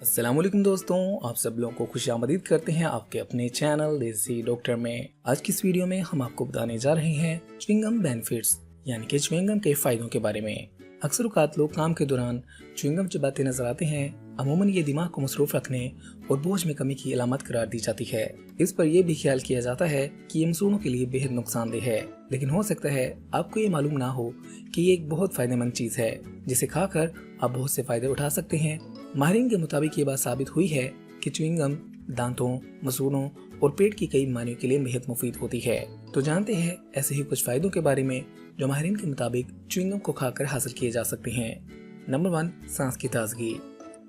अस्सलामुअलैकुम दोस्तों, आप सब लोगों को खुशामदीद करते हैं आपके अपने चैनल देसी डॉक्टर में। आज की इस वीडियो में हम आपको बताने जा रहे हैं च्युइंगम बेनिफिट्स यानी कि च्युइंगम के फायदों के बारे में। अक्सर औकात लोग काम के दौरान च्युइंगम चबाते नजर आते हैं। अमूमन ये दिमाग को मसरूफ रखने और बोझ में कमी की अलामत करार दी जाती है। इस पर यह भी ख्याल किया जाता है कि ये मसूड़ों के लिए बेहद नुकसानदेह है, लेकिन हो सकता है आपको ये मालूम ना हो कि ये एक बहुत फायदेमंद चीज है जिसे खाकर आप बहुत से फायदे उठा सकते हैं। माहिरीन के मुताबिक ये बात साबित हुई है कि च्युइंगम दांतों, मसूड़ों और पेट की कई बीमारियों के लिए बेहद मुफीद होती है। तो जानते हैं ऐसे ही कुछ फायदों के बारे में जो माहिरीन के मुताबिक च्युइंगम को खाकर हासिल किए जा सकते हैं। नंबर 1, सांस की ताजगी।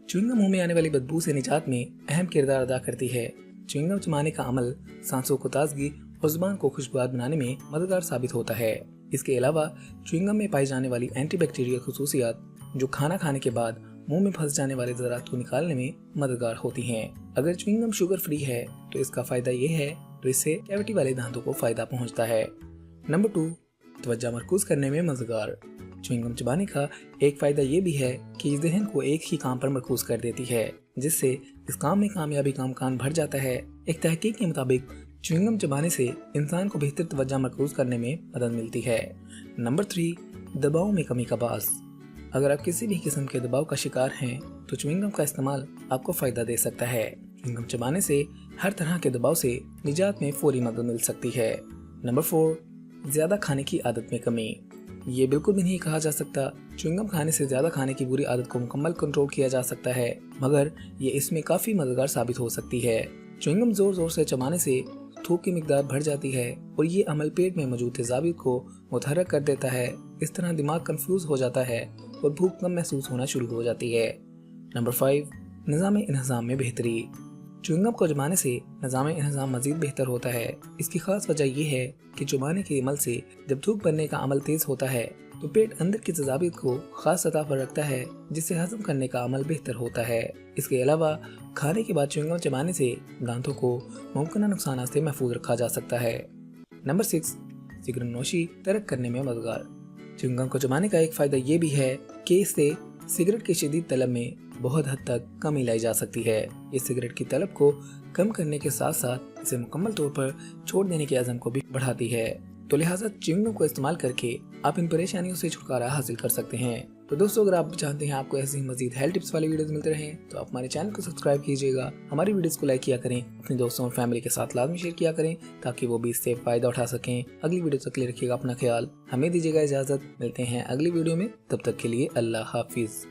च्युइंगम मुंह में आने वाली बदबू से निजात में अहम किरदार अदा करती है। च्युइंगम चबाने का अमल सांसों को ताजगी और जुबान को खुशबूदार बनाने में मददगार साबित होता है। इसके अलावा च्युइंगम में पाई जाने वाली एंटीबैक्टीरियल खुसूसियात जो खाना खाने के बाद मुंह में फंस जाने वाले ज़रात को निकालने में मददगार होती हैं। अगर च्युइंगम शुगर फ्री है तो इसका फायदा ये है तो इससे कैविटी वाले दांतों को फायदा पहुंचता है। नंबर 2, तवज्जो मरकूज करने में मददगार। च्युइंगम चबाने का एक फायदा ये भी है कि इस ज़हन को एक ही काम पर मरकूज कर देती है, जिससे इस काम में कामयाबी का इम्कान बढ़ जाता है। एक तहकीक के मुताबिक च्युइंगम चबाने से इंसान को बेहतर तवज्जो मरकूज करने में मदद मिलती है। नंबर 3, दबाव में कमी का बास। अगर आप किसी भी किस्म के दबाव का शिकार हैं तो च्युइंगम का इस्तेमाल आपको फायदा दे सकता है। च्युइंगम चबाने से हर तरह के दबाव से निजात में फौरी मदद मिल सकती है। नंबर 4, ज्यादा खाने की आदत में कमी। ये बिल्कुल भी नहीं कहा जा सकता च्युइंगम खाने से ज्यादा खाने की बुरी आदत को मुकम्मल कंट्रोल किया जा सकता है, मगर ये इसमें काफी मददगार साबित हो सकती है। च्युइंगम जोर जोर से चबाने से थूक की मिकदार बढ़ जाती है और ये अमल पेट में मौजूद तेजाबीत को मुतहर्रिक कर देता है। इस तरह दिमाग कंफ्यूज हो जाता है और भूख कम महसूस होना शुरू हो जाती है। नंबर 5, निज़ाम-ए-इंहिज़ाम में बेहतरी। च्युइंगम को चबाने से निज़ाम-ए-इंहिज़ाम मजीद बेहतर होता है। इसकी खास वजह यह है कि चबाने के अमल से जब थूक बनने का अमल तेज होता है तो पेट अंदर की तेजाबीत को खास सतह पर रखता है, जिससे हजम करने का अमल बेहतर होता है। इसके अलावा खाने के बाद च्युइंगम चबाने से दांतों को मुमकिन नुकसान से महफूज रखा जा सकता है। नंबर 6, सिगरेट नोशी तर्क करने में मददगार। च्युइंगम को चबाने का एक फायदा ये भी है कि इससे सिगरेट की शदीद तलब में बहुत हद तक कमी लाई जा सकती है। इस सिगरेट की तलब को कम करने के साथ साथ इसे मुकम्मल तौर पर छोड़ देने के अज़म को भी बढ़ाती है। तो लिहाजा च्युइंगम को इस्तेमाल करके आप इन परेशानियों से छुटकारा हासिल कर सकते हैं। तो दोस्तों, अगर आप चाहते हैं आपको ऐसी मजीद हेल्थ टिप्स वाली वीडियोस मिलते रहें तो आप हमारे चैनल को सब्सक्राइब कीजिएगा, हमारी वीडियोस को लाइक किया करें, अपने दोस्तों और फैमिली के साथ लाजमी शेयर किया करें ताकि वो भी इससे फायदा उठा सकें। अगली वीडियो तक के लिए रखिएगा अपना ख्याल। हमें दीजिएगा इजाजत, मिलते हैं अगली वीडियो में। तब तक के लिए अल्लाह हाफिज।